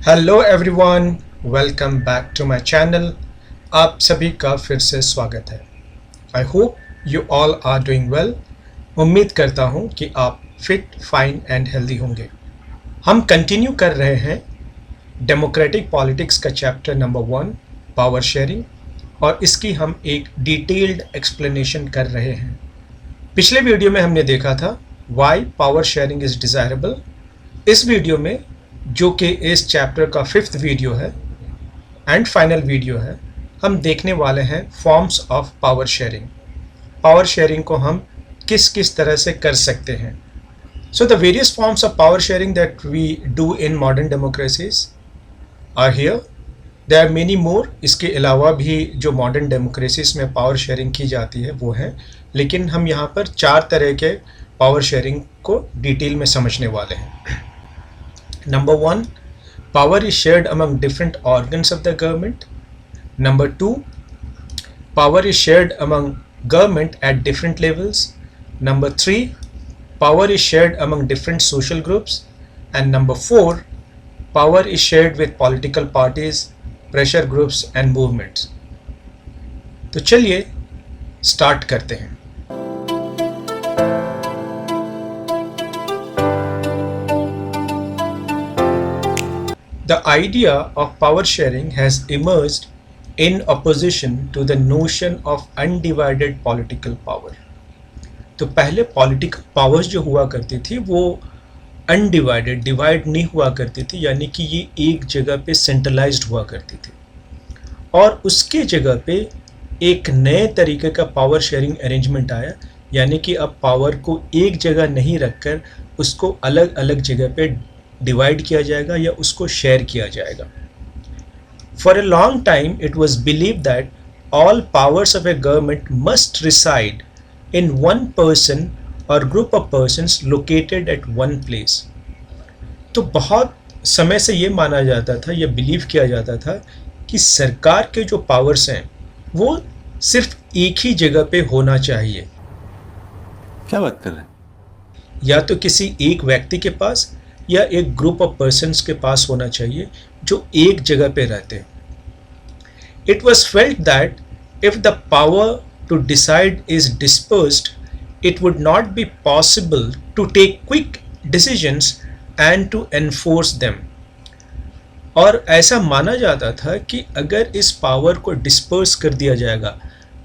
Hello everyone, welcome back to my channel. आप सभी का फिर से स्वागत है। I hope you all are doing well. उम्मीद करता हूँ कि आप फिट, फाइन एंड हेल्दी होंगे। हम कंटिन्यू कर रहे हैं डेमोक्रेटिक पॉलिटिक्स का चैप्टर नंबर 1, पावर शेयरिंग, और इसकी हम एक डिटेल्ड एक्सप्लेनेशन कर रहे हैं। पिछले वीडियो में हमने देखा था why power sharing is desirable. इस वीडियो में, जो कि इस चैप्टर का 5th वीडियो है एंड फाइनल वीडियो है, हम देखने वाले हैं forms of power sharing. Power sharing को हम किस किस तरह से कर सकते हैं। So the various forms of power sharing that we do in modern democracies are here. There are many more. इसके अलावा भी जो मॉडर्न डेमोक्रेसीज में पावर शेयरिंग की जाती है वो है, लेकिन हम यहाँ पर 4 तरह के पावर शेयरिंग को डिटेल में समझने वाले हैं। Number 1, power is shared among different organs of the government. Number 2, power is shared among government at different levels. Number 3, power is shared among different social groups. And number 4, power is shared with political parties, pressure groups and movements. तो चलिए start करते हैं। The idea of power sharing has emerged in opposition to the notion of undivided political power. तो पहले political powers जो हुआ करती थी वो अनडिवाइडेड, डिवाइड नहीं हुआ करती थी, यानी कि ये एक जगह पे सेंट्रलाइज्ड हुआ करती थी। और उसके जगह पे एक नए तरीके का पावर शेयरिंग अरेंजमेंट आया, यानी कि अब पावर को एक जगह नहीं रखकर उसको अलग अलग जगह पे डिवाइड किया जाएगा या उसको शेयर किया जाएगा। For a long time it was believe that all powers of a government must reside in one person or group of persons located at one place. तो बहुत समय से ये माना जाता था, यह बिलीव किया जाता था कि सरकार के जो पावर्स हैं वो सिर्फ एक ही जगह पे होना चाहिए। क्या बात कर रहे हैं? या तो किसी एक व्यक्ति के पास या एक ग्रुप ऑफ पर्सन्स के पास होना चाहिए जो एक जगह पे रहते हैं। It was felt that if the power to decide is dispersed, it would not be possible to take quick decisions and to enforce them. और ऐसा माना जाता था कि अगर इस पावर को डिस्पर्स कर दिया जाएगा,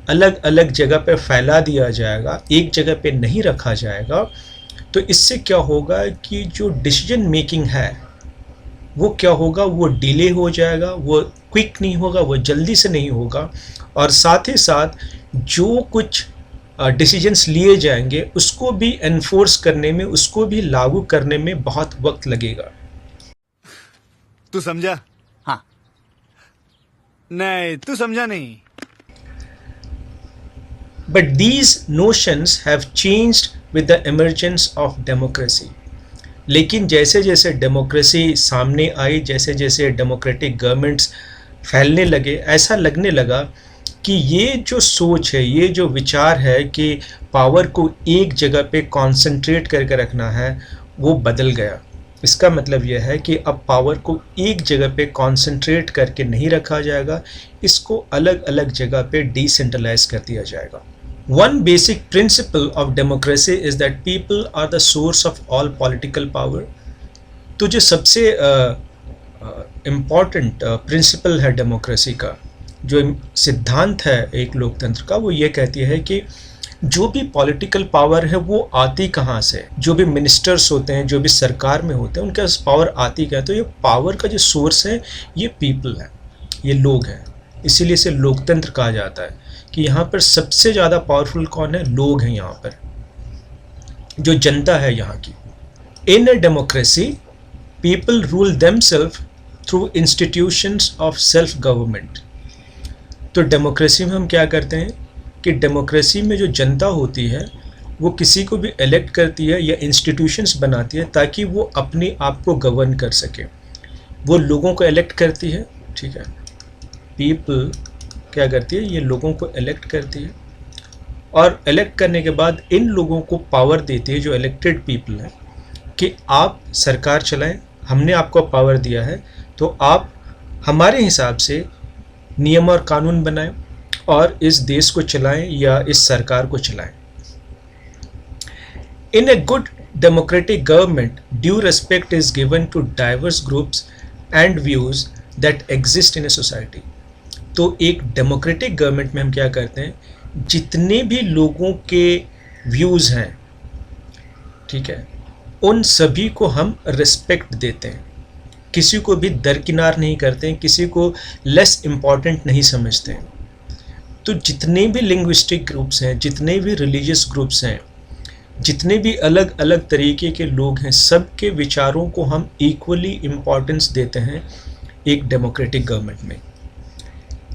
अलग अलग जगह पे फैला दिया जाएगा, एक जगह पे नहीं रखा जाएगा, तो इससे क्या होगा कि जो डिसीजन मेकिंग है वो क्या होगा, वो डिले हो जाएगा, वो क्विक नहीं होगा, वो जल्दी से नहीं होगा। और साथ ही साथ जो कुछ डिसीजंस लिए जाएंगे उसको भी एनफोर्स करने में, उसको भी लागू करने में बहुत वक्त लगेगा। तू समझा? हाँ। नहीं, तू समझा नहीं। But these notions have changed with the emergence of democracy. लेकिन जैसे जैसे डेमोक्रेसी सामने आई, जैसे जैसे डेमोक्रेटिक गवर्नमेंट्स फैलने लगे, ऐसा लगने लगा कि ये जो सोच है, ये जो विचार है कि पावर को एक जगह पे कॉन्सेंट्रेट करके रखना है, वो बदल गया। इसका मतलब यह है कि अब पावर को एक जगह पे कॉन्सेंट्रेट करके नहीं रखा जाएगा, इसको अलग अलग जगह पे डिसेंट्रलाइज कर दिया जाएगा। One basic principle of democracy is that people are the source of all political power. तो जो सबसे इम्पॉर्टेंट प्रिंसिपल है डेमोक्रेसी का, जो सिद्धांत है एक लोकतंत्र का, वो ये कहती है कि जो भी पॉलिटिकल पावर है वो आती कहाँ से, जो भी मिनिस्टर्स होते हैं, जो भी सरकार में होते हैं, उनके पास पावर आती क्या है। तो ये पावर का जो सोर्स है ये पीपल है, ये लोग हैं। इसीलिए इसे लोकतंत्र कहा जाता है कि यहाँ पर सबसे ज़्यादा पावरफुल कौन है? लोग हैं, यहाँ पर जो जनता है यहाँ की। In a democracy people rule themselves through institutions of self government. तो डेमोक्रेसी में हम क्या करते हैं कि डेमोक्रेसी में जो जनता होती है वो किसी को भी इलेक्ट करती है या इंस्टीट्यूशंस बनाती है ताकि वो अपने आप को गवर्न कर सके। वो लोगों को इलेक्ट करती है, ठीक है, पीपल क्या करती है, ये लोगों को इलेक्ट करती है, और इलेक्ट करने के बाद इन लोगों को पावर देती है, जो इलेक्टेड पीपल हैं, कि आप सरकार चलाएं, हमने आपको पावर दिया है, तो आप हमारे हिसाब से नियम और कानून बनाएं और इस देश को चलाएं या इस सरकार को चलाएं। In a good democratic government, due respect is given to diverse groups and views that exist in a society. तो एक डेमोक्रेटिक गवर्नमेंट में हम क्या करते हैं, जितने भी लोगों के व्यूज़ हैं, ठीक है, उन सभी को हम रिस्पेक्ट देते हैं, किसी को भी दरकिनार नहीं करते हैं, किसी को लेस इम्पॉर्टेंट नहीं समझते हैं। तो जितने भी लिंग्विस्टिक ग्रुप्स हैं, जितने भी रिलीजियस ग्रुप्स हैं, जितने भी अलग अलग तरीके के लोग हैं, सबके विचारों को हम इक्वली इम्पॉर्टेंस देते हैं एक डेमोक्रेटिक गवर्नमेंट में।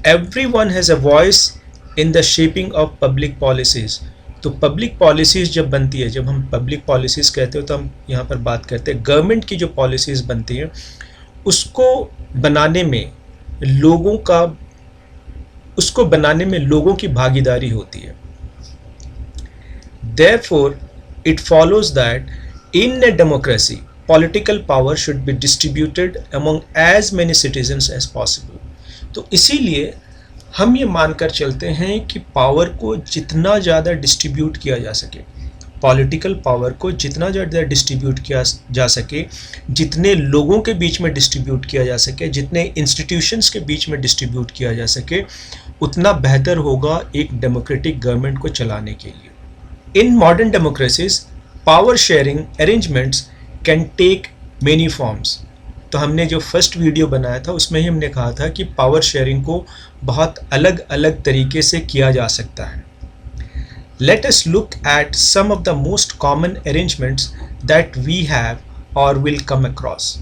Everyone has a voice in the shaping of public policies. तो पब्लिक पॉलिसीज़ जब बनती है, जब हम पब्लिक पॉलिसीज़ कहते हो तो हम यहाँ पर बात करते हैं गवर्नमेंट की जो पॉलिसीज़ बनती हैं, उसको बनाने में लोगों की भागीदारी होती है। Therefore, it follows that in a democracy, political power should be distributed among as many citizens as possible. तो इसीलिए हम ये मानकर चलते हैं कि पावर को जितना ज़्यादा डिस्ट्रीब्यूट किया जा सके, पॉलिटिकल पावर को जितना ज़्यादा डिस्ट्रीब्यूट किया जा सके, जितने लोगों के बीच में डिस्ट्रीब्यूट किया जा सके, जितने इंस्टीट्यूशंस के बीच में डिस्ट्रीब्यूट किया जा सके, उतना बेहतर होगा एक डेमोक्रेटिक गवर्नमेंट को चलाने के लिए। In modern democracies, power sharing arrangements can take many forms. तो हमने जो फर्स्ट वीडियो बनाया था उसमें ही हमने कहा था कि पावर शेयरिंग को बहुत अलग अलग तरीके से किया जा सकता है। Let us look at some of the most common arrangements that we have or will come across.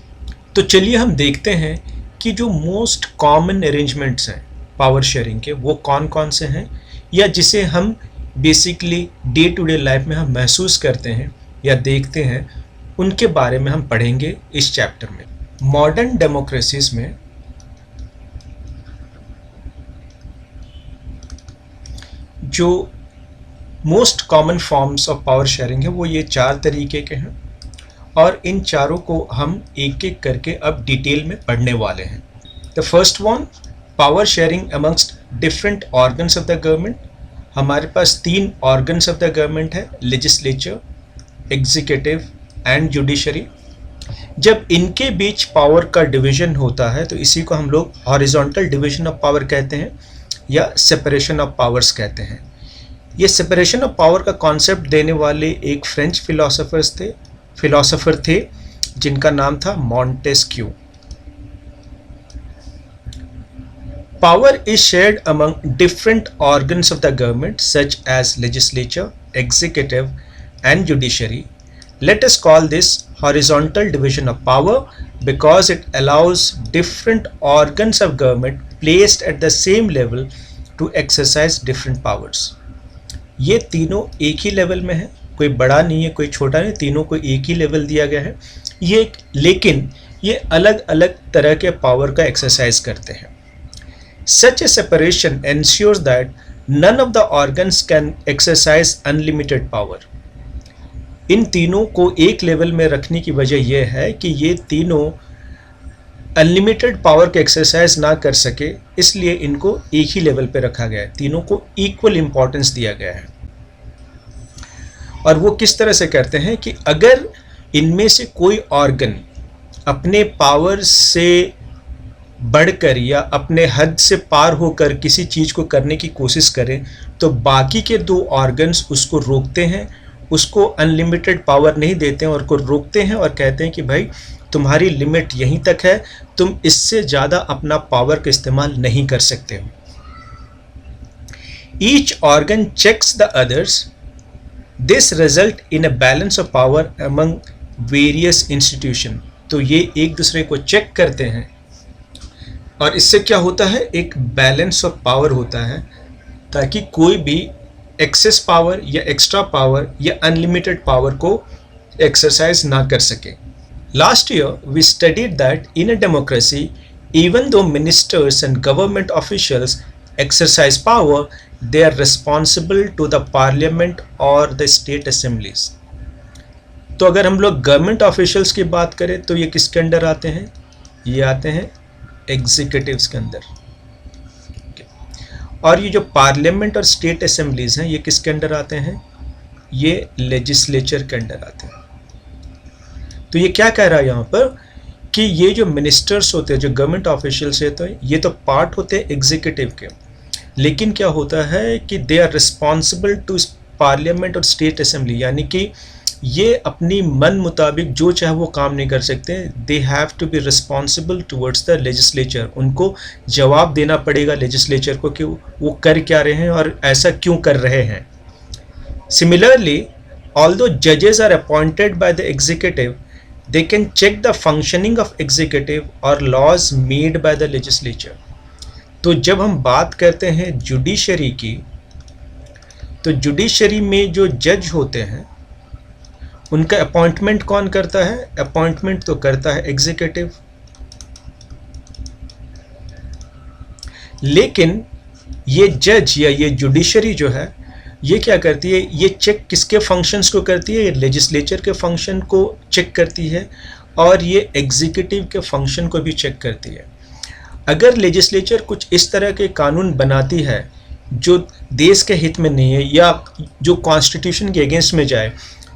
तो चलिए हम देखते हैं कि जो मोस्ट कॉमन अरेंजमेंट्स हैं पावर शेयरिंग के, वो कौन कौन से हैं, या जिसे हम basically day to day life में हम महसूस करते हैं या देखते हैं, उनके बारे में हम पढ़ेंगे इस चैप्टर में। मॉडर्न डेमोक्रेसीज में जो most common forms of power sharing है वो ये 4 तरीके के हैं, और इन चारों को हम एक एक करके अब डिटेल में पढ़ने वाले हैं। The first one, power sharing amongst different organs of the government. हमारे पास 3 ऑर्गन्स ऑफ द गवर्नमेंट है, लेजिस्लेचर, एग्जीक्यूटिव एंड जुडिशरी। जब इनके बीच पावर का डिवीजन होता है तो इसी को हम लोग हॉरिजॉन्टल डिवीजन ऑफ पावर कहते हैं या सेपरेशन ऑफ पावर्स कहते हैं। ये सेपरेशन ऑफ पावर का कॉन्सेप्ट देने वाले एक फ्रेंच फिलोसोफर थे जिनका नाम था Montesquieu. Power is shared among different organs of the government such as legislature, executive and judiciary. Let us call this horizontal division of power because it allows different organs of government placed at the same level to exercise different powers. ये तीनों एक ही level में है, कोई बड़ा नहीं है कोई छोटा नहीं, तीनों को एक ही लेवल दिया गया है। लेकिन ये अलग अलग तरह के पावर का एक्सरसाइज करते हैं। Such a separation ensures that none of the organs can exercise unlimited power. इन तीनों को एक लेवल में रखने की वजह यह है कि ये तीनों अनलिमिटेड पावर के एक्सरसाइज ना कर सके, इसलिए इनको एक ही लेवल पे रखा गया है, तीनों को इक्वल इम्पॉर्टेंस दिया गया है। और वो किस तरह से करते हैं कि अगर इनमें से कोई ऑर्गन अपने पावर से बढ़कर या अपने हद से पार होकर किसी चीज़ को करने की कोशिश करें तो बाकी के 2 ऑर्गन्स उसको रोकते हैं, उसको अनलिमिटेड पावर नहीं देते हैं और को रोकते हैं और कहते हैं कि भाई तुम्हारी लिमिट यहीं तक है, तुम इससे ज़्यादा अपना पावर का इस्तेमाल नहीं कर सकते हो। Each organ checks the others, this result in a balance of power among various institution. तो ये एक दूसरे को चेक करते हैं और इससे क्या होता है, एक बैलेंस ऑफ पावर होता है ताकि कोई भी एक्सेस पावर या एक्स्ट्रा पावर या अनलिमिटेड पावर को एक्सरसाइज ना कर सके। Last year we studied that in a democracy even though ministers and government officials exercise power, they are responsible to the parliament or the state assemblies. तो अगर हम लोग government officials की बात करें तो ये किसके अंडर आते हैं? ये आते हैं एग्जीक्यूटिव्स के अंदर। और ये जो पार्लियामेंट और स्टेट असेंबलीज हैं ये किसके अंडर आते हैं? ये लेजिस्लेचर के अंडर आते हैं। तो ये क्या कह रहा है यहाँ पर कि ये जो मिनिस्टर्स होते हैं, जो गवर्नमेंट ऑफिशियल्स होते हैं, ये तो पार्ट होते हैं एग्जीक्यूटिव के, लेकिन क्या होता है कि they are responsible to parliament और स्टेट असेंबली, यानी कि ये अपनी मन मुताबिक जो चाहे वो काम नहीं कर सकते। They have to be responsible towards the legislature. उनको जवाब देना पड़ेगा लेजिस्लेचर को कि वो कर क्या रहे हैं और ऐसा क्यों कर रहे हैं। सिमिलरली, ऑल्दो जजेस are appointed by the executive, they can check the functioning of executive or laws made by the legislature। तो जब हम बात करते हैं जुडिशरी की, तो जुडिशरी में जो जज होते हैं उनका अपॉइंटमेंट कौन करता है? अपॉइंटमेंट तो करता है एग्जीक्यूटिव। लेकिन ये जज या ये जुडिशरी जो है ये क्या करती है? ये चेक किसके फंक्शंस को करती है? ये लेजिस्लेचर के फंक्शन को चेक करती है और ये एग्जीक्यूटिव के फंक्शन को भी चेक करती है। अगर लेजिस्लेचर कुछ इस तरह के कानून बनाती है जो देश के हित में नहीं है या जो कॉन्स्टिट्यूशन के अगेंस्ट में जाए,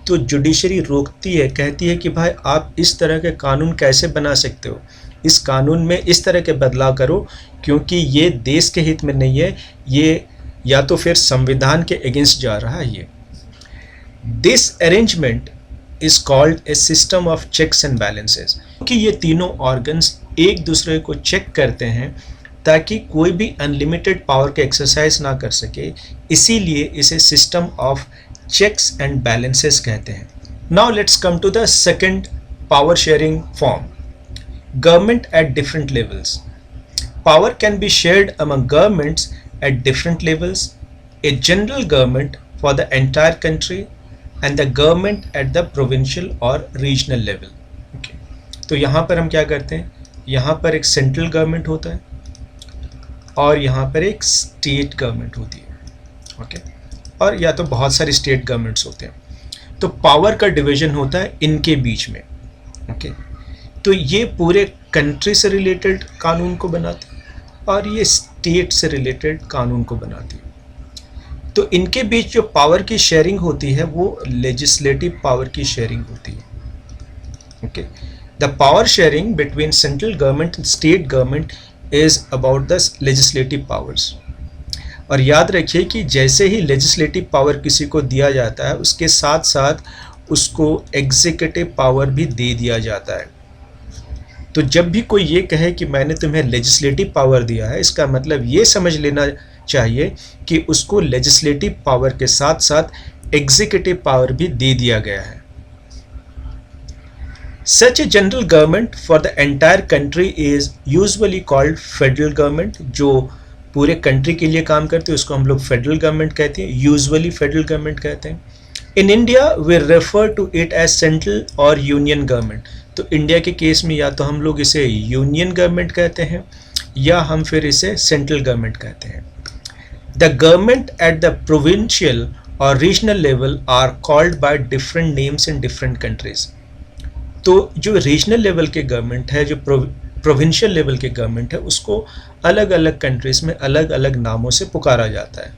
तो जुडिशरी रोकती है, कहती है कि भाई आप इस तरह के कानून कैसे बना सकते हो, इस कानून में इस तरह के बदलाव करो क्योंकि ये देश के हित में नहीं है, ये या तो फिर संविधान के अगेंस्ट जा रहा है। ये this arrangement is called a system of checks and balances, क्योंकि ये तीनों ऑर्गन्स एक दूसरे को चेक करते हैं ताकि कोई भी अनलिमिटेड पावर के एक्सरसाइज ना कर सके, इसीलिए इसे system of checks and balances कहते हैं। Now let's come to the second power sharing form, government at different levels. Power can be shared among governments at different levels, a general government for the entire country and the government at the provincial or regional level। okay. तो यहाँ पर हम क्या करते हैं? यहाँ पर एक सेंट्रल गवर्नमेंट होता है और यहाँ पर एक स्टेट गवर्नमेंट होती है। ओके और या तो बहुत सारे स्टेट गवर्नमेंट्स होते हैं। तो पावर का डिवीजन होता है इनके बीच में। ओके तो ये पूरे कंट्री से रिलेटेड कानून को बनाते हैं और ये स्टेट से रिलेटेड कानून को बनाती है। तो इनके बीच जो पावर की शेयरिंग होती है वो लेजिस्लेटिव पावर की शेयरिंग होती है। Okay the power sharing between central government and state government is about the legislative powers. और याद रखिए कि जैसे ही लेजिस्लेटिव पावर किसी को दिया जाता है उसके साथ साथ उसको एग्जीक्यूटिव पावर भी दे दिया जाता है। तो जब भी कोई ये कहे कि मैंने तुम्हें लेजिस्लेटिव पावर दिया है, इसका मतलब ये समझ लेना चाहिए कि उसको लेजिस्लेटिव पावर के साथ साथ एग्जीक्यूटिव पावर भी दे दिया गया है। Such a general government for the entire country is usually called federal government. जो पूरे कंट्री के लिए काम करते हैं उसको हम लोग फेडरल गवर्नमेंट कहते हैं, यूजुअली फेडरल गवर्नमेंट कहते हैं। In India we refer to it as central और यूनियन गवर्नमेंट। तो इंडिया के केस में या तो हम लोग इसे यूनियन गवर्नमेंट कहते हैं या हम फिर इसे सेंट्रल गवर्नमेंट कहते हैं। The government at the provincial or regional level are called by different names in different countries. तो जो रीजनल लेवल के गवर्नमेंट है, जो प्रोविंशियल लेवल के गवर्नमेंट है, उसको अलग अलग कंट्रीज में अलग अलग नामों से पुकारा जाता है।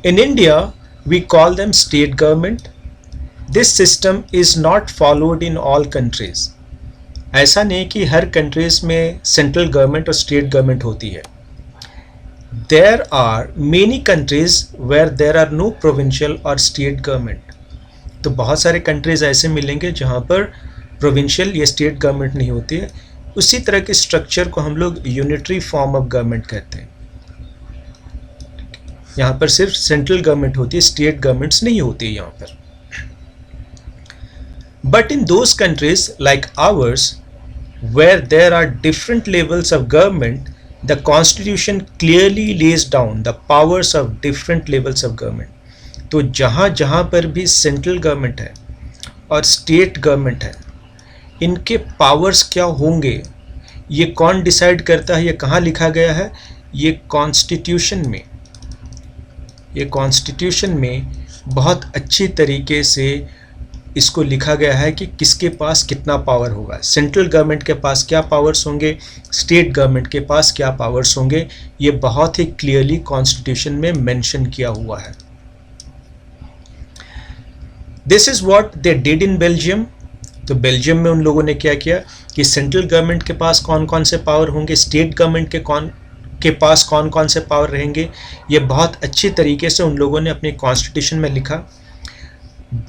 In India we call them state government. This system is not followed in all countries. ऐसा नहीं कि हर कंट्रीज में सेंट्रल गवर्नमेंट और स्टेट गवर्नमेंट होती है। There are many countries where there are no provincial और स्टेट गवर्नमेंट। तो बहुत सारे कंट्रीज ऐसे मिलेंगे जहाँ पर प्रोविंशियल या स्टेट गवर्नमेंट नहीं होती है। उसी तरह के स्ट्रक्चर को हम लोग यूनिटरी फॉर्म ऑफ गवर्नमेंट कहते हैं। यहाँ पर सिर्फ सेंट्रल गवर्नमेंट होती है, स्टेट गवर्नमेंट्स नहीं होती है यहाँ पर। But in those countries like ours where there are different levels of government, the constitution clearly lays down the powers of different levels of government। तो जहाँ जहाँ पर भी सेंट्रल गवर्नमेंट है और स्टेट गवर्नमेंट है, इनके पावर्स क्या होंगे ये कौन डिसाइड करता है? ये कहाँ लिखा गया है? ये कॉन्स्टिट्यूशन में। ये कॉन्स्टिट्यूशन में बहुत अच्छी तरीके से इसको लिखा गया है कि किसके पास कितना पावर होगा। सेंट्रल गवर्नमेंट के पास क्या पावर्स होंगे, स्टेट गवर्नमेंट के पास क्या पावर्स होंगे, ये बहुत ही क्लियरली कॉन्स्टिट्यूशन में मेंशन किया हुआ है। This is what they did in Belgium. तो बेल्जियम में उन लोगों ने क्या किया कि सेंट्रल गवर्नमेंट के पास कौन कौन से पावर होंगे, स्टेट गवर्नमेंट के पास कौन कौन से पावर रहेंगे, ये बहुत अच्छी तरीके से उन लोगों ने अपने कॉन्स्टिट्यूशन में लिखा।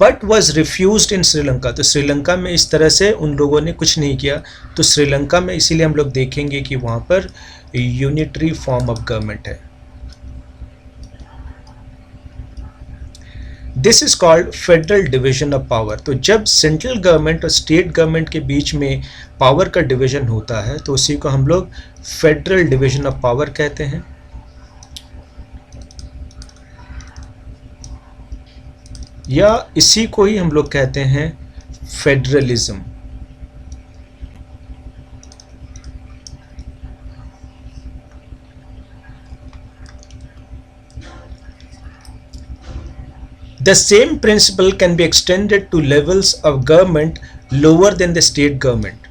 बट वॉज रिफ्यूज्ड इन श्रीलंका। तो श्रीलंका में इस तरह से उन लोगों ने कुछ नहीं किया। तो श्रीलंका में इसीलिए हम लोग देखेंगे कि वहाँ पर यूनिटरी फॉर्म ऑफ गवर्नमेंट है। This is called federal division of power. तो जब सेंट्रल गवर्नमेंट और स्टेट गवर्नमेंट के बीच में पावर का डिवीजन होता है तो उसी को हम लोग फेडरल डिवीजन ऑफ पावर कहते हैं। या इसी को ही हम लोग कहते हैं federalism. The same principle can be extended to levels of government lower than the state government,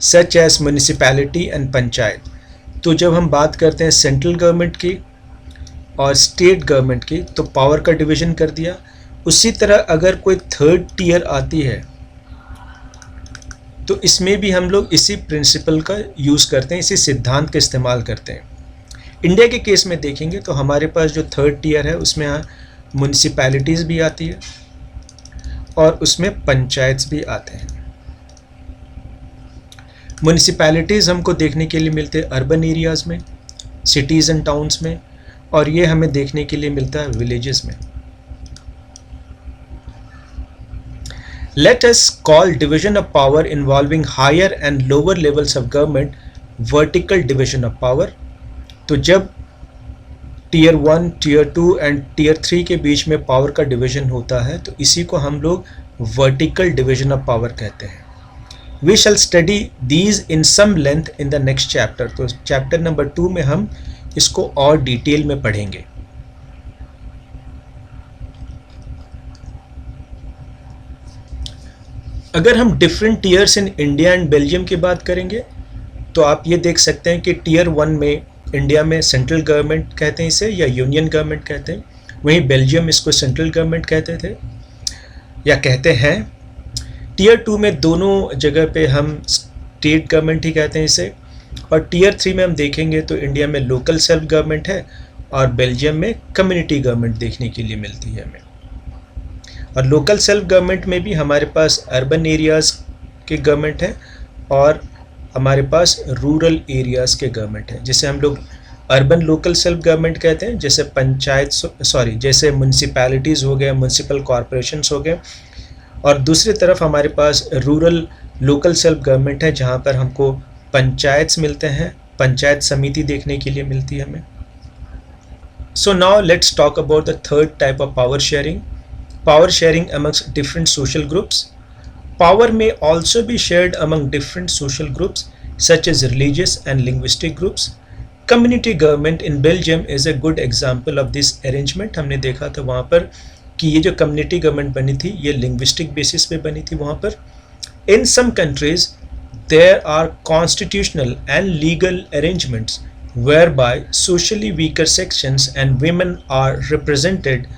such as municipality and panchayat. तो जब हम बात करते हैं सेंट्रल गवर्नमेंट की और स्टेट गवर्नमेंट की तो पावर का डिवीजन कर दिया। उसी तरह अगर कोई थर्ड टियर आती है तो इसमें भी हम लोग इसी प्रिंसिपल का यूज़ करते हैं, इसी सिद्धांत का इस्तेमाल करते हैं। इंडिया के केस में देखेंगे तो हमारे पास जो थर्ड टियर है उसमें म्यूनिसिपैलिटीज़ भी आती है और उसमें पंचायत भी आते हैं। म्यूनिसिपैलिटीज़ हमको देखने के लिए मिलते हैं अर्बन एरियाज़ में, सिटीज़ एंड टाउन्स में, और ये हमें देखने के लिए मिलता है विलेजेस में। Let us call division of power involving higher and lower levels of government vertical division of power। तो जब टीयर 1, टीयर 2 एंड टीयर 3 के बीच में पावर का डिवीजन होता है तो इसी को हम लोग वर्टिकल डिवीजन ऑफ पावर कहते हैं। We shall study these in some length in the next chapter. तो चैप्टर नंबर 2 में हम इसको और डिटेल में पढ़ेंगे। अगर हम different tears in India and Belgium की बात करेंगे तो आप ये देख सकते हैं कि टीयर 1 में इंडिया में सेंट्रल गवर्नमेंट कहते हैं इसे, या यूनियन गवर्नमेंट कहते हैं, वहीं बेल्जियम इसको सेंट्रल गवर्नमेंट कहते थे या कहते हैं। टीयर 2 में दोनों जगह पे हम स्टेट गवर्नमेंट ही कहते हैं इसे, और टीयर 3 में हम देखेंगे तो इंडिया में लोकल सेल्फ गवर्नमेंट है और बेल्जियम में कम्युनिटी गवर्नमेंट देखने के लिए मिलती है हमें। और लोकल सेल्फ गवर्नमेंट में भी हमारे पास अर्बन एरियाज़ के गवर्नमेंट है और हमारे पास रूरल एरियाज़ के गवर्नमेंट है, जिसे हम लोग अर्बन लोकल सेल्फ गवर्नमेंट कहते हैं, जैसे म्यूनिसिपैलिटीज़ हो गए, म्यूनिसिपल कॉरपोरेशंस हो गए। और दूसरी तरफ हमारे पास रूरल लोकल सेल्फ गवर्नमेंट है जहाँ पर हमको पंचायत मिलते हैं, पंचायत समिति देखने के लिए मिलती है हमें। So now let's talk about the third type of power sharing. Power sharing amongst different social groups. Power may also be shared among different social groups such as religious and linguistic groups. Community government in Belgium is a good example of this arrangement. हमने देखा था वहाँ पर कि ये जो community government बनी थी ये linguistic basis पे बनी थी वहाँ पर। In some countries there are constitutional and legal arrangements whereby socially weaker sections and women are represented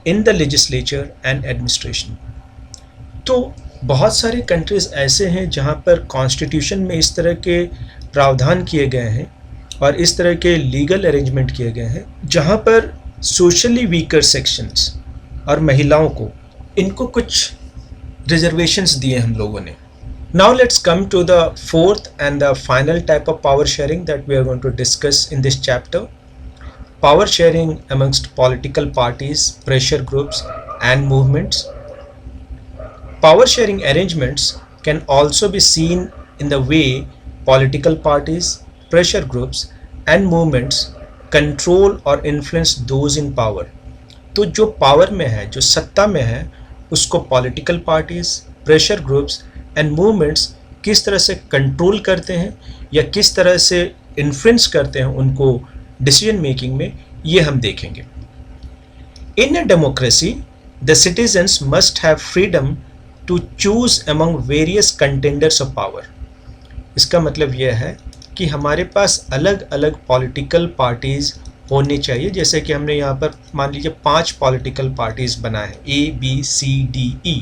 in the legislature and administration. तो बहुत सारे कंट्रीज़ ऐसे हैं जहाँ पर कॉन्स्टिट्यूशन में इस तरह के प्रावधान किए गए हैं और इस तरह के लीगल अरेंजमेंट किए गए हैं जहाँ पर सोशली वीकर सेक्शंस और महिलाओं को इनको कुछ रिजर्वेशंस दिए हम लोगों ने। Now let's come to the fourth and the final type of power sharing that we are going to discuss in this chapter. Power sharing amongst political parties, pressure groups and movements. Power sharing arrangements can also be seen in the way political parties, pressure groups and movements control or influence those in power. तो जो power में है, जो सत्ता में है, उसको political parties, pressure groups and movements किस तरह से कंट्रोल करते हैं या किस तरह से इन्फ्लुएंस करते हैं उनको डिसीजन मेकिंग में, ये हम देखेंगे। In a democracy the citizens must have freedom to choose among various contenders of power. इसका मतलब यह है कि हमारे पास अलग अलग पॉलिटिकल पार्टीज़ होने चाहिए। जैसे कि हमने यहाँ पर मान लीजिए 5 पॉलिटिकल पार्टीज़ बनाए हैं, ABCDE।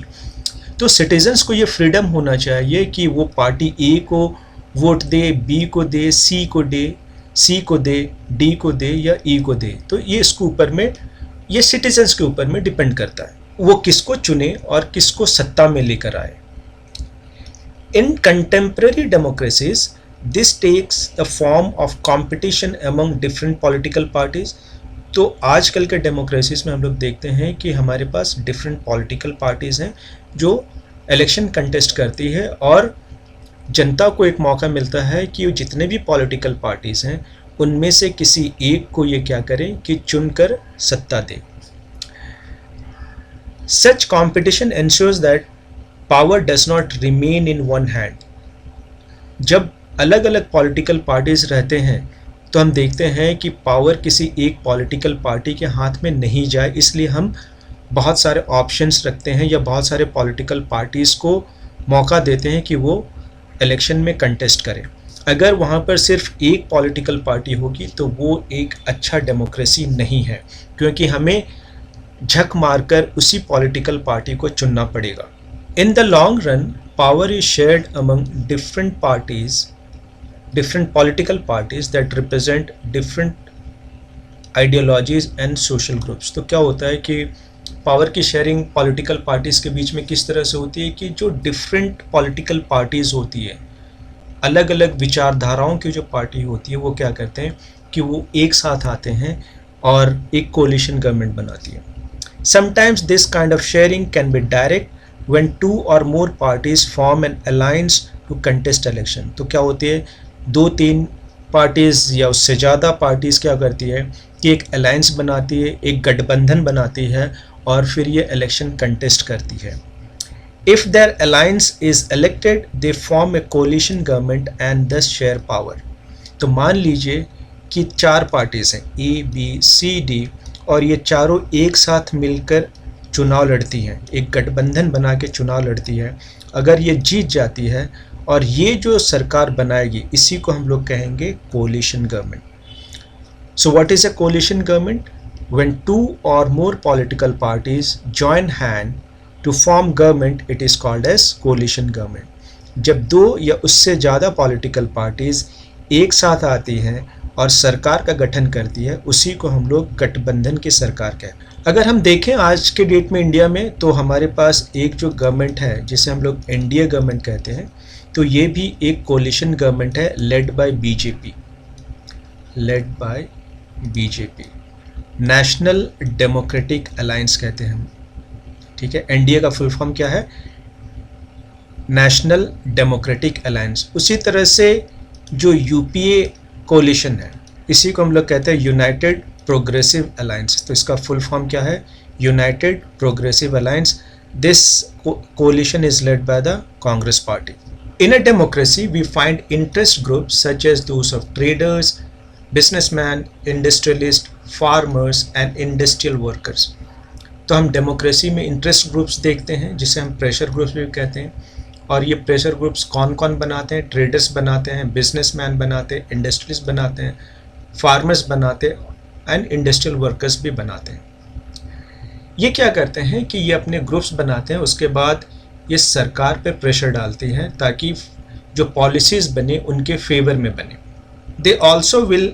तो सिटीजन्स को ये फ्रीडम होना चाहिए कि वो पार्टी ए को वोट दे, बी को दे, सी को दे, सी को दे, डी को दे या ई को दे। तो ये इसके ऊपर में, ये सिटीजन्स के ऊपर में डिपेंड करता है वो किसको चुने और किसको सत्ता में लेकर आए। In contemporary democracies this takes the form of competition among different political parties. तो आजकल के डेमोक्रेसीज में हम लोग देखते हैं कि हमारे पास डिफरेंट पॉलिटिकल पार्टीज़ हैं जो इलेक्शन कंटेस्ट करती है और जनता को एक मौका मिलता है कि वो जितने भी पॉलिटिकल पार्टीज़ हैं उनमें से किसी एक को ये क्या करें कि चुनकर सत्ता दे। Such competition ensures that power does not remain in one hand. जब अलग अलग पॉलिटिकल पार्टीज़ रहते हैं तो हम देखते हैं कि पावर किसी एक पॉलिटिकल पार्टी के हाथ में नहीं जाए, इसलिए हम बहुत सारे ऑप्शंस रखते हैं या बहुत सारे पॉलिटिकल पार्टीज़ को मौका देते हैं कि वो इलेक्शन में कंटेस्ट करें। अगर वहाँ पर सिर्फ एक पॉलिटिकल पार्टी होगी तो वो एक अच्छा डेमोक्रेसी नहीं है, क्योंकि हमें झक मारकर उसी पॉलिटिकल पार्टी को चुनना पड़ेगा। In the long run power is shared among different political parties that represent different ideologies and social groups। तो क्या होता है कि पावर की शेयरिंग पॉलिटिकल पार्टीज़ के बीच में किस तरह से होती है कि जो डिफरेंट पॉलिटिकल पार्टीज़ होती है, अलग अलग विचारधाराओं की जो पार्टी होती है, वो क्या करते हैं कि वो एक साथ आते हैं और एक कोलिशन गवर्नमेंट बनाती है। Sometimes this kind of sharing can be direct when 2 or more parties form an alliance to contest election। तो क्या होती है, 2-3 पार्टीज़ या उससे ज़्यादा पार्टीज़ क्या करती है कि एक अलायंस बनाती है, एक गठबंधन बनाती है और फिर ये इलेक्शन कंटेस्ट करती है। If their alliance is elected they form a coalition government and thus share power. तो मान लीजिए कि 4 पार्टीज़ हैं, ABCD, और ये चारों एक साथ मिलकर चुनाव लड़ती हैं, एक गठबंधन बना के चुनाव लड़ती है। अगर ये जीत जाती है और ये जो सरकार बनाएगी, इसी को हम लोग कहेंगे coalition government. So what is a coalition government? When 2 or more political parties join hand to form government, it is called as coalition government। जब 2 या उससे ज़्यादा पॉलिटिकल पार्टीज़ एक साथ आती हैं और सरकार का गठन करती है, उसी को हम लोग गठबंधन की सरकार कहते हैं। अगर हम देखें आज के डेट में इंडिया में, तो हमारे पास एक जो गवर्नमेंट है जिसे हम लोग एनडीए गवर्नमेंट कहते हैं, तो ये भी एक कोलिशन गवर्नमेंट है led by BJP, national democratic alliance कहते हैं हम। ठीक है, एनडीए का फुल फॉर्म क्या है? National democratic alliance. उसी तरह से जो यूपीए कोलिशन है, इसी को हम लोग कहते हैं यूनाइटेड प्रोग्रेसिव अलायंस। तो इसका फुल फॉर्म क्या है? United progressive alliance. This coalition is led by the Congress Party. In a democracy, we find interest groups such as those of traders, businessmen, industrialists, farmers and industrial workers। तो हम democracy में interest groups देखते हैं, जिसे हम pressure groups भी कहते हैं। और ये प्रेशर ग्रुप्स कौन कौन बनाते हैं? ट्रेडर्स बनाते हैं, बिजनेसमैन बनाते हैं, इंडस्ट्रीज बनाते हैं, फार्मर्स बनाते हैं एंड इंडस्ट्रियल वर्कर्स भी बनाते हैं। ये क्या करते हैं कि ये अपने ग्रुप्स बनाते हैं, उसके बाद ये सरकार पे प्रेशर डालते हैं ताकि जो पॉलिसीज़ बने उनके फेवर में बने। They also will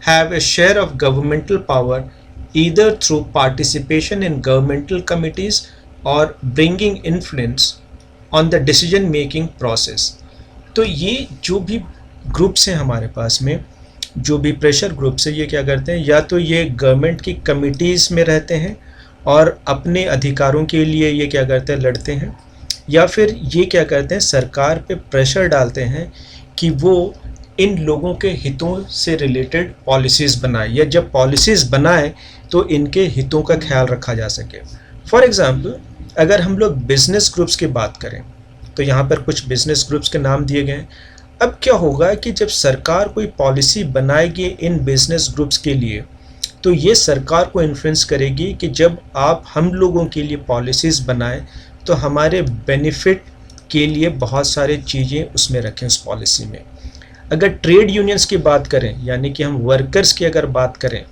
have a share of governmental power either through participation in governmental committees or bringing influence on the decision making process। तो ये जो भी ग्रुप्स हैं हमारे पास में, जो भी प्रेशर ग्रुप्स हैं, ये क्या करते हैं, या तो ये गवर्नमेंट की कमिटीज़ में रहते हैं और अपने अधिकारों के लिए ये क्या करते हैं, लड़ते हैं, या फिर ये क्या करते हैं, सरकार पे प्रेशर डालते हैं कि वो इन लोगों के हितों से रिलेटेड पॉलिसीज़ बनाए, या जब पॉलिसीज़ बनाए तो इनके हितों का ख्याल रखा जा सके। फॉर एग्ज़ाम्पल, अगर हम लोग बिज़नेस ग्रुप्स की बात करें तो यहाँ पर कुछ बिज़नेस ग्रुप्स के नाम दिए गए हैं। अब क्या होगा कि जब सरकार कोई पॉलिसी बनाएगी इन बिज़नेस ग्रुप्स के लिए, तो ये सरकार को इन्फ्लुएंस करेगी कि जब आप हम लोगों के लिए पॉलिसीज़ बनाएं तो हमारे बेनिफिट के लिए बहुत सारी चीज़ें उसमें रखें उस पॉलिसी में। अगर ट्रेड यूनियंस की बात करें, यानी कि हम वर्कर्स की अगर बात करें,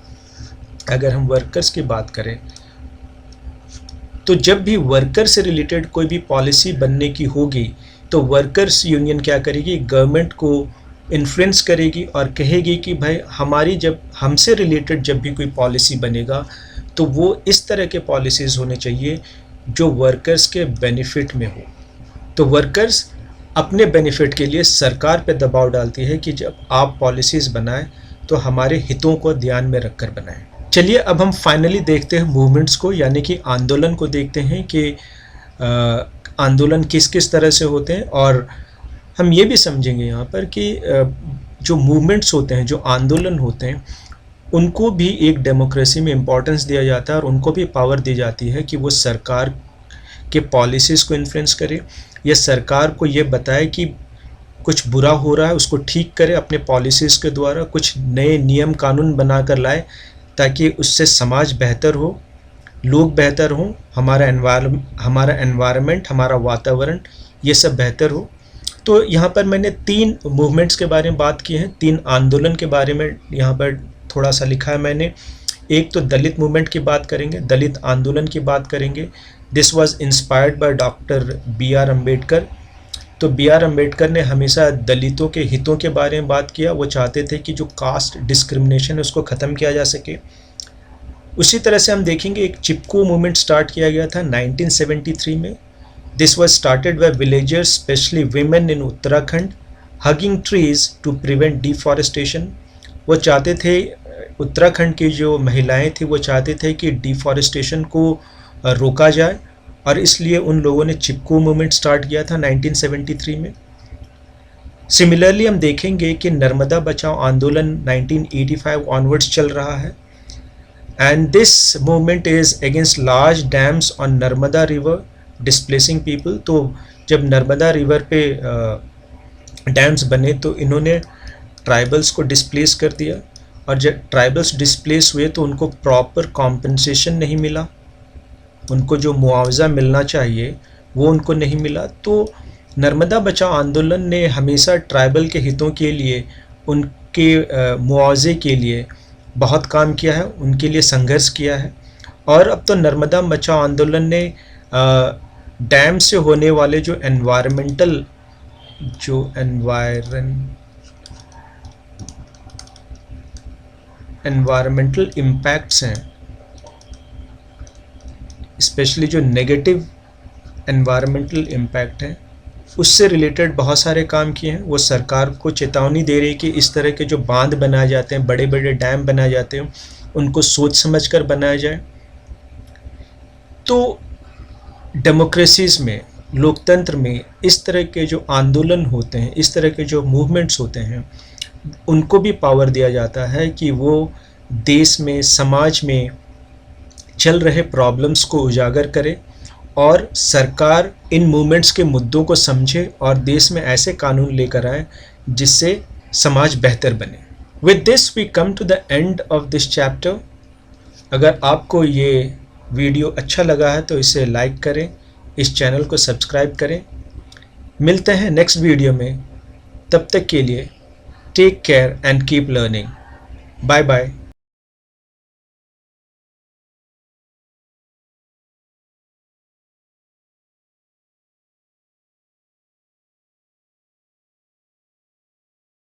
अगर हम वर्कर्स की बात करें, तो जब भी वर्कर से रिलेटेड कोई भी पॉलिसी बनने की होगी तो वर्कर्स यूनियन क्या करेगी, गवर्नमेंट को इन्फ्लुएंस करेगी और कहेगी कि भाई हमारी जब हमसे रिलेटेड जब भी कोई पॉलिसी बनेगा तो वो इस तरह के पॉलिसीज़ होने चाहिए जो वर्कर्स के बेनिफिट में हो। तो वर्कर्स अपने बेनिफिट के लिए सरकार पे दबाव डालती है कि जब आप पॉलिसीज़ बनाएं तो हमारे हितों को ध्यान में रखकर बनाएं। चलिए अब हम फाइनली देखते हैं मूवमेंट्स को, यानी कि आंदोलन को देखते हैं कि आंदोलन किस किस तरह से होते हैं, और हम ये भी समझेंगे यहाँ पर कि जो मूवमेंट्स होते हैं, जो आंदोलन होते हैं, उनको भी एक डेमोक्रेसी में इम्पोर्टेंस दिया जाता है और उनको भी पावर दी जाती है कि वो सरकार के पॉलिसीज़ को इन्फ्लुएंस करे या सरकार को ये बताए कि कुछ बुरा हो रहा है उसको ठीक करे, अपने पॉलिसीज़ के द्वारा कुछ नए नियम कानून बना कर लाए ताकि उससे समाज बेहतर हो, लोग बेहतर हों, हमारा एनवायरनमेंट, हमारा वातावरण, ये सब बेहतर हो। तो यहाँ पर मैंने 3 मूवमेंट्स के बारे में बात की है, 3 आंदोलन के बारे में यहाँ पर थोड़ा सा लिखा है मैंने। एक तो दलित मूवमेंट की बात करेंगे, दलित आंदोलन की बात करेंगे। This was inspired by doctor B.R. Ambedkar. तो B.R. अम्बेडकर ने हमेशा दलितों के हितों के बारे में बात किया। वो चाहते थे कि जो कास्ट डिस्क्रिमिनेशन है उसको ख़त्म किया जा सके। उसी तरह से हम देखेंगे एक चिपको मूवमेंट स्टार्ट किया गया था 1973 में। This was started by villagers specially women in Uttarakhand hugging trees to prevent deforestation. वो चाहते थे, उत्तराखंड की जो महिलाएं थी वो चाहते थे कि डिफॉरेस्टेशन को रोका जाए और इसलिए उन लोगों ने चिपको मूवमेंट स्टार्ट किया था 1973 में। सिमिलरली हम देखेंगे कि नर्मदा बचाओ आंदोलन 1985 ऑनवर्ड्स चल रहा है, and this movement is against large dams on Narmada river displacing people. तो जब नर्मदा रिवर पे डैम्स बने तो इन्होंने ट्राइबल्स को डिस्प्लेस कर दिया, और जब ट्राइबल्स डिस्प्लेस हुए तो उनको प्रॉपर कॉम्पनसेशन नहीं मिला, उनको जो मुआवजा मिलना चाहिए वो उनको नहीं मिला। तो नर्मदा बचाओ आंदोलन ने हमेशा ट्राइबल के हितों के लिए, उनके मुआवजे के लिए बहुत काम किया है, उनके लिए संघर्ष किया है। और अब तो नर्मदा बचाओ आंदोलन ने डैम से होने वाले जो एनवायरमेंटल इम्पैक्ट्स हैं, स्पेशली जो नेगेटिव एनवायरमेंटल इम्पैक्ट हैं, उससे रिलेटेड बहुत सारे काम किए हैं। वो सरकार को चेतावनी दे रही है कि इस तरह के जो बांध बनाए जाते हैं, बड़े बड़े डैम बनाए जाते हैं, उनको सोच समझकर बनाया जाए। तो डेमोक्रेसीज़ में, लोकतंत्र में इस तरह के जो आंदोलन होते हैं, इस तरह के जो मूवमेंट्स होते हैं, उनको भी पावर दिया जाता है कि वो देश में, समाज में चल रहे प्रॉब्लम्स को उजागर करे और सरकार इन मूवमेंट्स के मुद्दों को समझे और देश में ऐसे कानून लेकर आए जिससे समाज बेहतर बने। With this we come to the end of this chapter. अगर आपको ये वीडियो अच्छा लगा है तो इसे लाइक करें, इस चैनल को सब्सक्राइब करें। मिलते हैं नेक्स्ट वीडियो में, तब तक के लिए take care and keep learning. Bye bye.